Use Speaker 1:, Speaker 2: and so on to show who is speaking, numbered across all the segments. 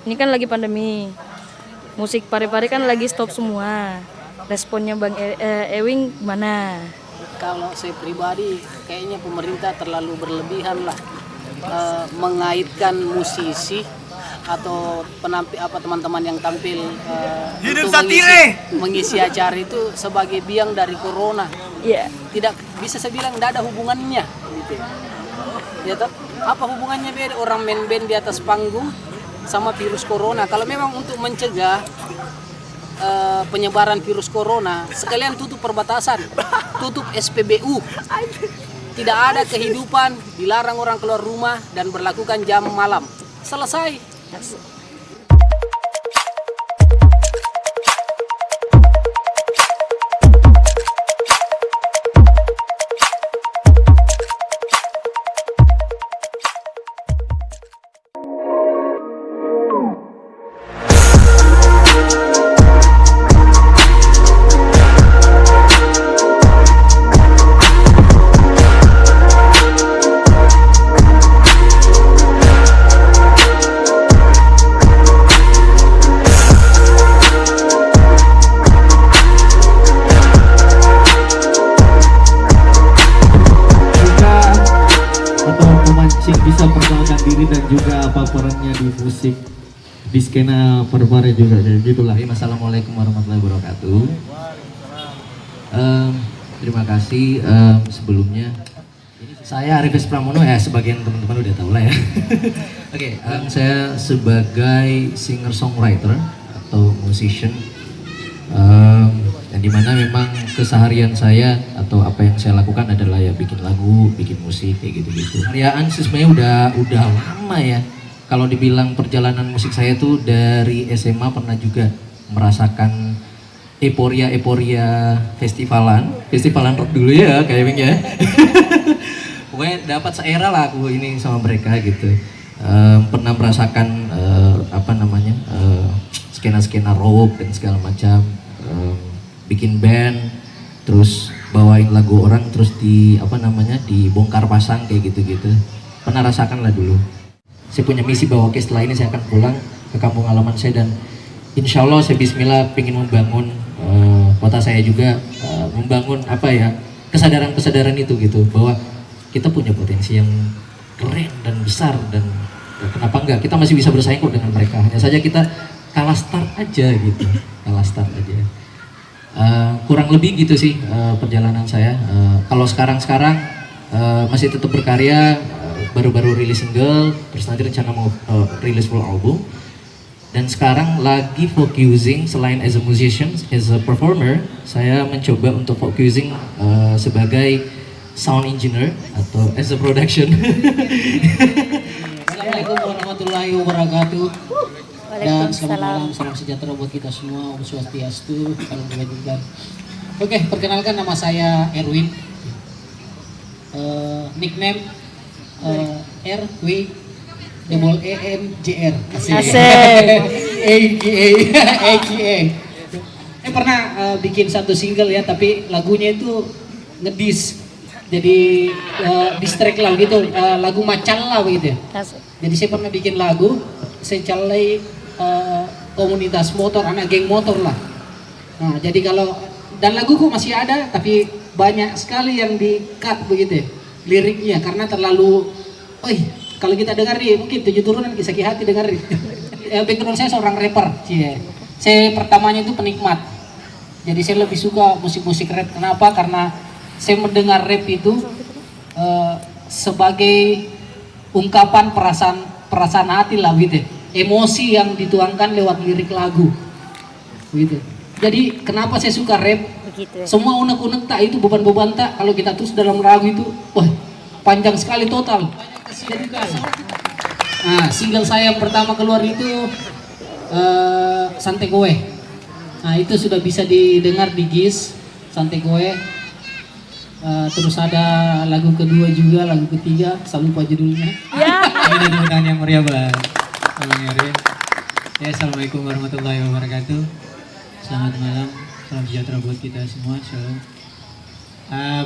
Speaker 1: Ini kan lagi pandemi. Musik pare-pare kan lagi stop semua. Responnya Bang Ewing gimana?
Speaker 2: Kalau saya pribadi, kayaknya pemerintah terlalu berlebihan lah mengaitkan musisi atau teman-teman yang tampil untuk mengisi acara itu sebagai biang dari corona.
Speaker 1: Iya.
Speaker 2: Tidak bisa saya bilang tidak ada hubungannya. Gitu. Ya toh? Apa hubungannya beda orang main band di atas panggung sama virus corona? Kalau memang untuk mencegah penyebaran virus corona, sekalian tutup perbatasan, tutup SPBU. Tidak ada kehidupan, dilarang orang keluar rumah dan berlakukan jam malam. Selesai.
Speaker 3: Bisa perkenalkan diri dan juga apa perannya di musik di skena pare-pare juga kayak gitulah.
Speaker 4: Assalamualaikum warahmatullahi wabarakatuh. Terima kasih sebelumnya. Saya Arifes Pramono ya, sebagian teman-teman udah tahu lah ya. Oke, saya sebagai singer songwriter atau musician, dan dimana memang keseharian saya atau apa yang saya lakukan adalah ya bikin lagu, bikin musik kayak gitu-gitu. Karyaan sih sebenarnya udah lama ya. Kalau dibilang perjalanan musik saya tuh dari SMA pernah juga merasakan euforia festivalan rock dulu ya kayak Bing ya. Pokoknya dapat seera lah aku ini sama mereka gitu. Pernah merasakan skena rock dan segala macam. Bikin band, terus bawain lagu orang, terus dibongkar pasang kayak gitu-gitu. Pernah rasakan lah dulu. Saya punya misi bahwa setelah ini saya akan pulang ke kampung halaman saya dan insya Allah saya bismillah ingin membangun kota saya juga, membangun kesadaran itu gitu, bahwa kita punya potensi yang keren dan besar dan kenapa enggak, kita masih bisa bersaing kok dengan mereka, hanya saja kita kalah start aja gitu, kalah start aja. Kurang lebih gitu sih perjalanan saya. Kalau sekarang masih tetap berkarya, baru-baru rilis single, terus nanti rencana mau rilis full album. Dan sekarang lagi focusing selain as a musician, as a performer, saya mencoba untuk focusing sebagai sound engineer atau as a production.
Speaker 2: Assalamualaikum warahmatullahi wabarakatuh. Dan selamat
Speaker 1: Waalaikumsalam.
Speaker 2: malam, salam sejahtera buat kita semua, Om Swastiastu, salam kebajikan. Oke, perkenalkan nama saya Erwin. Nickname RWEMJR.
Speaker 1: Asik.
Speaker 2: AKA. Pernah bikin satu single ya, tapi lagunya itu ngedis. Jadi diss track lah gitu, lagu macal lah begitu ya. Jadi saya pernah bikin lagu, saya calai komunitas motor, anak geng motor lah. Nah, jadi dan laguku masih ada, tapi banyak sekali yang di cut begitu ya, liriknya karena terlalu, kalau kita dengar nih mungkin 7 turunan sakit hati dengar nih. Background saya seorang rapper, saya pertamanya itu penikmat. Jadi saya lebih suka musik-musik rap. Kenapa? Karena saya mendengar rap itu sebagai ungkapan perasaan hati lah gitu, emosi yang dituangkan lewat lirik lagu gitu. Jadi kenapa saya suka rap?
Speaker 1: Begitu ya.
Speaker 2: Semua unek-unek tak itu beban-beban tak kalau kita terus dalam lagu itu, panjang sekali total. Nah, single saya yang pertama keluar itu Santai Kowe. Nah, itu sudah bisa didengar di GIS Santai Kowe. Terus ada lagu kedua juga, lagu ketiga, saya lupa judulnya.
Speaker 1: Ya.
Speaker 5: Ini dengan yang meriah banget. Ya, assalamualaikum warahmatullahi wabarakatuh. Selamat malam, salam sejahtera buat kita semua. Shalom.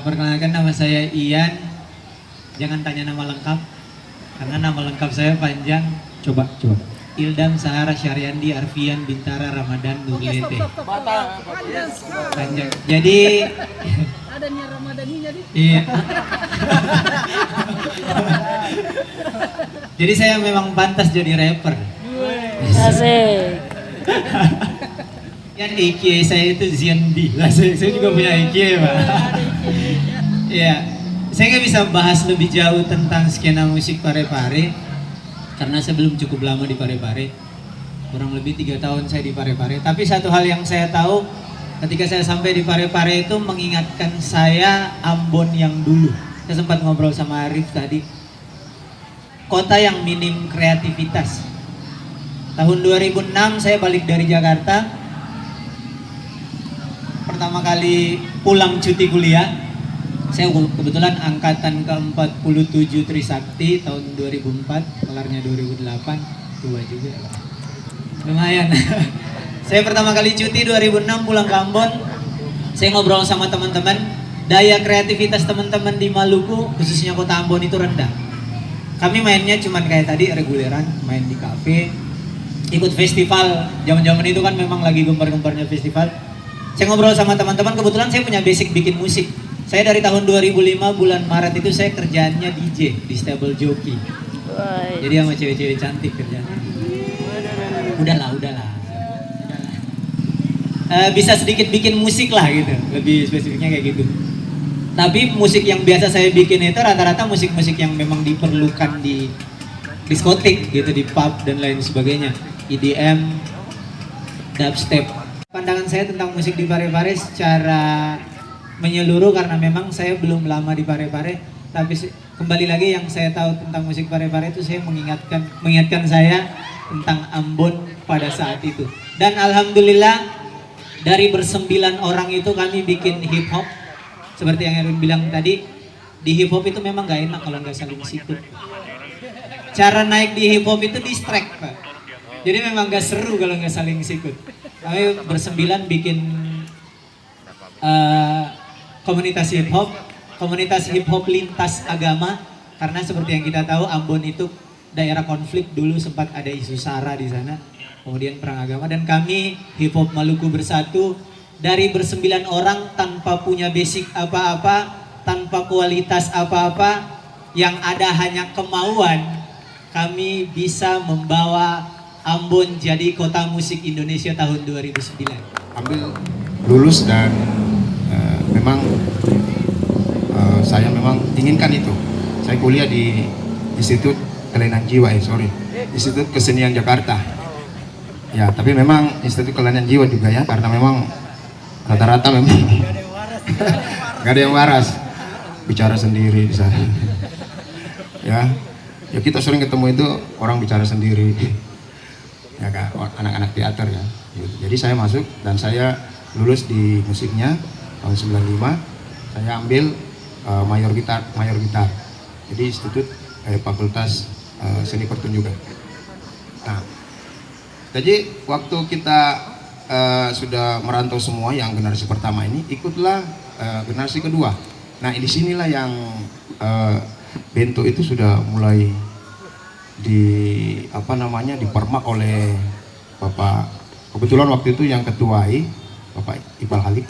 Speaker 5: Perkenalkan, nama saya Ian. Jangan tanya nama lengkap, karena nama lengkap saya panjang. Coba. Ildam, Sahara, Syariandi, Arfian, Bintara, Ramadan, Nurlete. Panjang. Jadi
Speaker 1: Adanya Ramadhaninya nih.
Speaker 5: iya. Jadi saya memang pantas jadi rapper.
Speaker 1: Asik.
Speaker 5: Yang IQ saya itu Ziandi. Lah saya juga punya IQ, Pak. Iya. Saya nggak bisa bahas lebih jauh tentang skena musik Parepare karena saya belum cukup lama di Parepare. Kurang lebih 3 tahun saya di Parepare. Tapi satu hal yang saya tahu ketika saya sampai di Parepare itu mengingatkan saya Ambon yang dulu. Saya sempat ngobrol sama Arif tadi. Kota yang minim kreativitas. Tahun 2006 saya balik dari Jakarta. Pertama kali pulang cuti kuliah. Saya kebetulan angkatan ke-47 Trisakti tahun 2004, kelarnya 2008, tua juga. Lumayan. Saya pertama kali cuti 2006 pulang ke Ambon. Saya ngobrol sama teman-teman, daya kreativitas teman-teman di Maluku, khususnya kota Ambon itu rendah. Kami mainnya cuman kayak tadi reguleran, main di kafe, ikut festival. Zaman-zaman itu kan memang lagi gempar-gemparnya festival. Saya ngobrol sama teman-teman, kebetulan saya punya basic bikin musik. Saya dari tahun 2005 bulan Maret itu saya kerjaannya DJ di stable jockey. Jadi sama cewek-cewek cantik kerjaannya. Udahlah. Bisa sedikit bikin musik lah gitu, lebih spesifiknya kayak gitu. Tapi musik yang biasa saya bikin itu rata-rata musik-musik yang memang diperlukan di diskotik gitu, di pub dan lain sebagainya. EDM, dubstep. Pandangan saya tentang musik di Parepare secara menyeluruh karena memang saya belum lama di Parepare, tapi kembali lagi yang saya tahu tentang musik Parepare itu saya mengingatkan saya tentang Ambon pada saat itu. Dan alhamdulillah dari ber9 orang itu kami bikin hip hop. Seperti yang Erwin bilang tadi, di hip hop itu memang gak enak kalau nggak saling sikut. Cara naik di hip hop itu distract, Pak. Jadi memang gak seru kalau nggak saling sikut. Kami ber9 bikin komunitas hip hop lintas agama, karena seperti yang kita tahu Ambon itu daerah konflik, dulu sempat ada isu SARA di sana, kemudian perang agama, dan kami hip hop Maluku Bersatu dari ber9 orang tanpa punya basic apa-apa, tanpa kualitas apa-apa, yang ada hanya kemauan, kami bisa membawa Ambon jadi kota musik Indonesia tahun 2009.
Speaker 6: Ambil lulus dan memang saya memang inginkan itu. Saya kuliah di Institut Kelainan Jiwa, Institut Kesenian Jakarta. Ya, tapi memang Institut Kelainan Jiwa juga ya, karena memang rata-rata memang nggak ada yang waras, bicara sendiri di sana. Ya kita sering ketemu itu orang bicara sendiri. Ya kan, anak-anak teater ya. Jadi saya masuk dan saya lulus di musiknya tahun 95. Saya ambil mayor gitar. Jadi Institut Fakultas Seni Pertunjukan. Nah, jadi waktu kita sudah merantau semua yang generasi pertama ini, ikutlah generasi kedua. Nah, di sinilah yang Bento itu sudah mulai dipermak oleh Bapak, kebetulan waktu itu yang ketuai Bapak Iqbal Halik,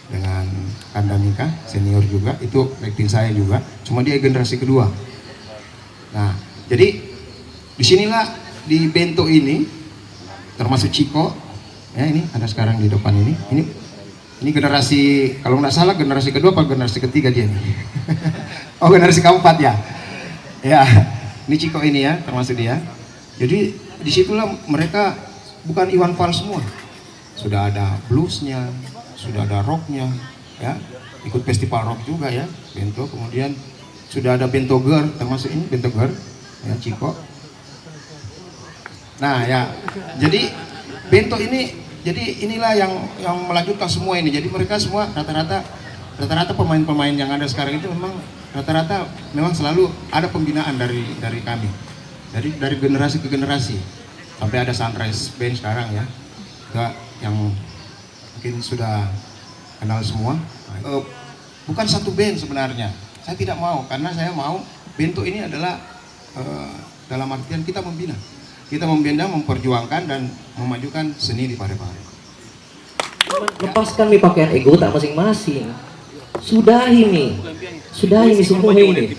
Speaker 6: dengan Kandamika senior juga, itu rektin saya juga, cuma dia generasi kedua. Nah, jadi disinilah di Bento ini termasuk Ciko ya, ini ada sekarang di depan ini generasi, kalau nggak salah generasi kedua atau generasi ketiga dia nih. Oh, generasi keempat ya. Ya, ini Ciko ini ya, termasuk dia. Jadi disitulah mereka bukan Iwan Fals semua. Sudah ada bluesnya, sudah ada rocknya, ya. Ikut festival rock juga ya, Bento. Kemudian sudah ada Bento Girl, termasuk ini Bento Girl, ya Ciko. Nah ya, jadi Bento ini, jadi inilah yang melanjutkan semua ini. Jadi mereka semua rata-rata pemain-pemain yang ada sekarang itu memang rata-rata memang selalu ada pembinaan dari kami, dari generasi ke generasi, sampai ada Sunrise Band sekarang ya, yang mungkin sudah kenal semua. Bukan satu band sebenarnya, saya tidak mau, karena saya mau Bento ini adalah dalam artian kita membina, memperjuangkan dan memajukan seni di Parepare.
Speaker 4: Lepaskan nih pakaian ego tak masing-masing. Sudahi nih semua ini.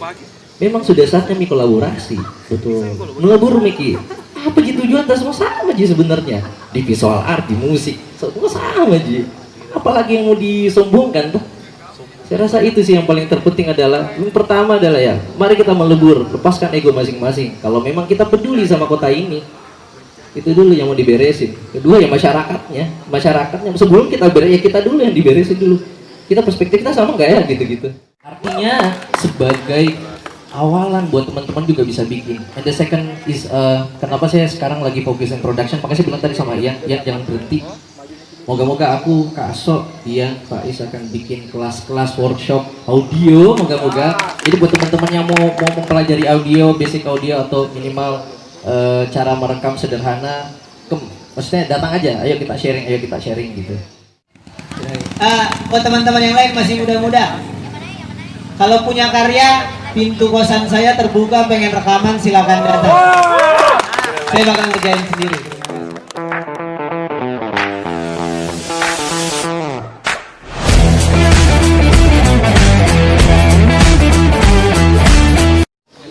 Speaker 4: Memang sudah saatnya mi kolaborasi. Betul. Melebur Miki. Apa gitu tujuan tas semua sama aja sebenarnya. Di visual art, di musik, semua sama aja. Apalagi yang mau disombongkan tuh. Saya rasa itu sih yang paling terpenting adalah yang pertama adalah ya, mari kita melebur, lepaskan ego masing-masing. Kalau memang kita peduli sama kota ini, itu dulu yang mau diberesin. Kedua ya masyarakatnya sebelum kita beres ya kita dulu yang diberesin dulu. Kita perspektif kita sama nggak ya gitu-gitu. Artinya sebagai awalan buat teman-teman juga bisa bikin. And the second is kenapa saya sekarang lagi fokus in production. Makanya saya bilang tadi sama Ian jangan berhenti. Moga-moga aku, Kak Aso, Ian, Pak Is akan bikin kelas-kelas workshop audio. Moga-moga. Jadi buat teman-teman yang mau mempelajari audio, basic audio atau minimal cara merekam sederhana, maksudnya datang aja. Ayo kita sharing gitu.
Speaker 5: Buat teman-teman yang lain masih muda-muda, kalau punya karya, pintu kosan saya terbuka, pengen rekaman silakan datang. Saya bakal ngerjain sendiri.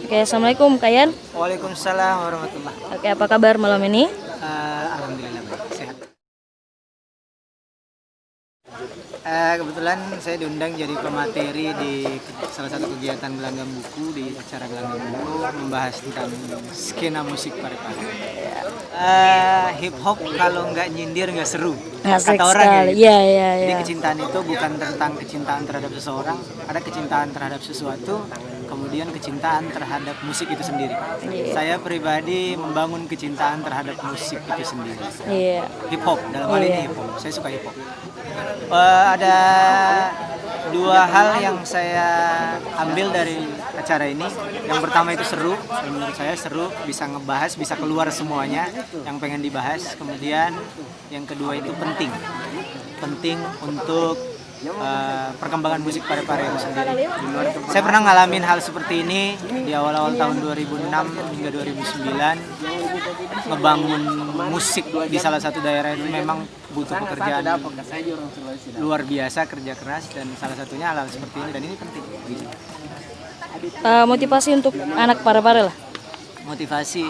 Speaker 1: Oke, assalamualaikum Kak Yan.
Speaker 7: Waalaikumsalam warahmatullahi.
Speaker 1: Oke, apa kabar malam ini?
Speaker 7: Alhamdulillah baik, sehat. Kebetulan saya diundang jadi pemateri di salah satu kegiatan Gelanggang Buku, di acara Gelanggang Buku membahas tentang skena musik Parepare. Hip hop kalau nggak nyindir nggak seru.
Speaker 1: Asik
Speaker 7: Kata orang
Speaker 1: sekali.
Speaker 7: ya.
Speaker 1: Iya.
Speaker 7: Jadi kecintaan itu bukan tentang kecintaan terhadap seseorang, ada kecintaan terhadap sesuatu, kemudian kecintaan terhadap musik itu sendiri.
Speaker 1: Iya.
Speaker 7: Saya pribadi membangun kecintaan terhadap musik itu sendiri.
Speaker 1: Iya.
Speaker 7: Hip hop dalam hal
Speaker 1: Iya.
Speaker 7: ini hip hop. Saya suka hip hop. Ada dua hal yang saya ambil dari acara ini. Yang pertama itu seru, menurut saya seru, bisa ngebahas, bisa keluar semuanya yang pengen dibahas. Kemudian yang kedua itu penting untuk perkembangan musik Parepare itu sendiri. Saya pernah ngalamin hal seperti ini di awal-awal tahun 2006 hingga 2009. Ngebangun musik di salah satu daerah itu memang butuh pekerjaan luar biasa, kerja keras, dan salah satunya hal seperti ini, dan ini penting.
Speaker 1: Motivasi untuk anak Parepare lah.
Speaker 7: Motivasi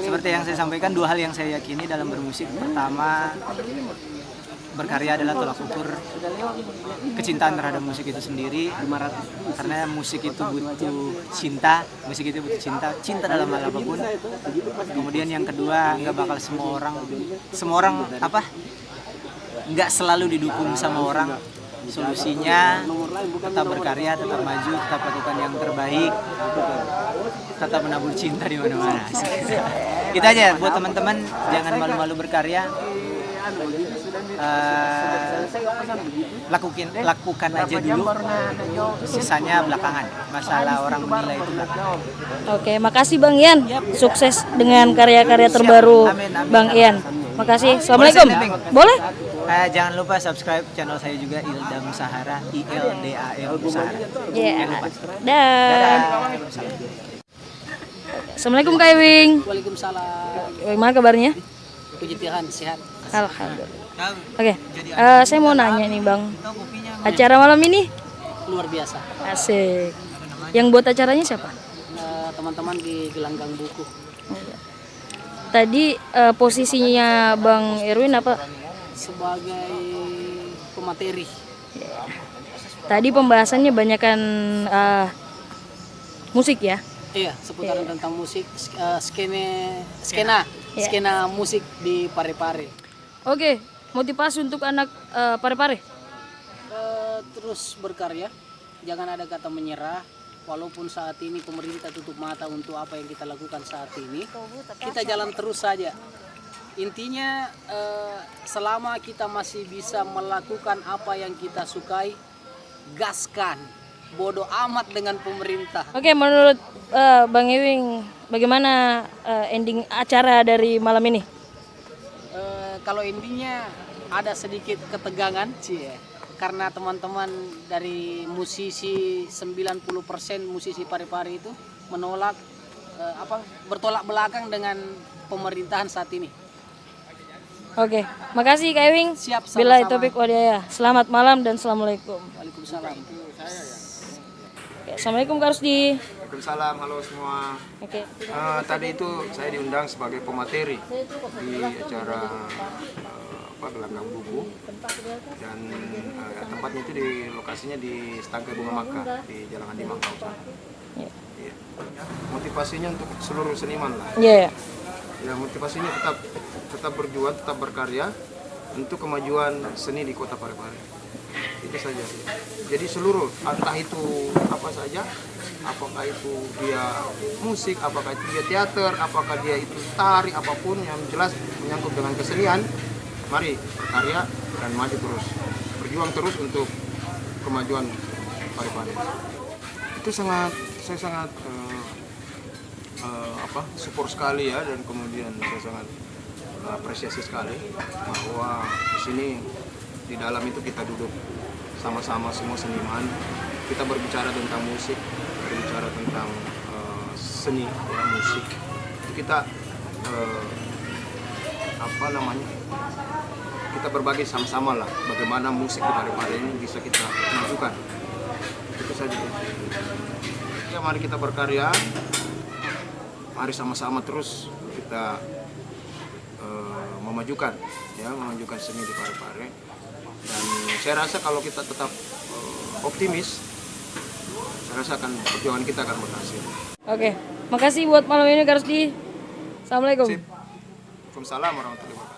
Speaker 7: seperti yang saya sampaikan, dua hal yang saya yakini dalam bermusik. Pertama, berkarya adalah tolak ukur kecintaan terhadap musik itu sendiri, karena musik itu butuh cinta, cinta dalam hal apapun. Kemudian yang kedua, nggak bakal semua orang nggak selalu didukung sama orang. Solusinya tetap berkarya, tetap maju, tetap lakukan yang terbaik, tetap menabur cinta di mana-mana. Kita aja buat teman-teman, jangan malu-malu berkarya. Lakukan aja dulu, sisanya belakangan. Masalah orang menilai itu belakangan.
Speaker 1: Oke, makasih Bang Ian. Sukses dengan karya-karya terbaru
Speaker 7: Amin.
Speaker 1: Bang Ian. Makasih. Assalamualaikum. Boleh?
Speaker 7: Jangan lupa subscribe channel saya juga, Ildam Sahara, ILDAM Sahara.
Speaker 1: Iya.
Speaker 7: Jangan lupa.
Speaker 1: Dan Assalamualaikum Kak Ewing.
Speaker 8: Waalaikumsalam.
Speaker 1: Gimana kabarnya?
Speaker 8: Puji Tuhan, sehat.
Speaker 1: Alhamdulillah. Oke, saya mau nanya nih Bang. Acara malam ini
Speaker 8: Luar biasa.
Speaker 1: asik. Yang buat acaranya siapa?
Speaker 8: Teman-teman di Gelanggang Buku.
Speaker 1: Tadi posisinya Bang Erwin apa?
Speaker 8: Sebagai pemateri.
Speaker 1: Tadi pembahasannya banyakkan musik ya.
Speaker 8: Iya, seputaran tentang musik, skena musik di Parepare.
Speaker 1: Oke, motivasi untuk anak Parepare.
Speaker 8: Terus berkarya, jangan ada kata menyerah. Walaupun saat ini pemerintah tutup mata untuk apa yang kita lakukan saat ini, kita jalan terus saja. Intinya selama kita masih bisa melakukan apa yang kita sukai, gaskan. Bodoh amat dengan pemerintah.
Speaker 1: Oke, menurut Bang Ewing, bagaimana ending acara dari malam ini?
Speaker 8: Kalau endingnya ada sedikit ketegangan sih ya. Karena teman-teman dari musisi 90% musisi Parepare itu menolak bertolak belakang dengan pemerintahan saat ini.
Speaker 1: Oke, makasih Kak Ewing.
Speaker 8: Siap, sama-sama.
Speaker 1: Bila topik wadaya. Selamat malam dan assalamualaikum.
Speaker 8: Waalaikumsalam.
Speaker 1: Oke, assalamualaikum Kak Rusdi.
Speaker 9: Waalaikumsalam, halo semua.
Speaker 1: Oke.
Speaker 9: Tadi itu saya diundang sebagai pemateri di acara gelanggang buku dan tempatnya itu di lokasinya di Stangkai Bunga Maka di Jalan Adi Mangkau sana.
Speaker 1: Iya.
Speaker 9: Iya. Motivasinya untuk seluruh seniman lah.
Speaker 1: Iya.
Speaker 9: Ya motivasinya tetap berjuang, tetap berkarya untuk kemajuan seni di Kota Parepare. Itu saja. Jadi seluruh, entah itu apa saja, apakah itu dia musik, apakah itu dia teater, apakah dia itu tari, apapun yang jelas menyangkut dengan kesenian, mari berkarya dan maju terus, berjuang terus untuk kemajuan Parepare. Itu saya sangat support sekali ya, dan kemudian saya sangat apresiasi sekali bahwa di sini di dalam itu kita duduk sama-sama semua seniman, kita berbicara tentang musik, berbicara tentang seni ya, musik. Kita kita berbagi sama-sama lah bagaimana musik di Parepare ini bisa kita majukan. Itu saja. Ya, mari kita berkarya, mari sama-sama terus kita memajukan seni di Parepare. Dan saya rasa kalau kita tetap optimis, saya rasa perjuangan kita akan berhasil.
Speaker 1: Oke, makasih buat malam ini Kak Rusdi. Assalamualaikum.
Speaker 9: Waalaikumsalam warahmatullahi wabarakatuh.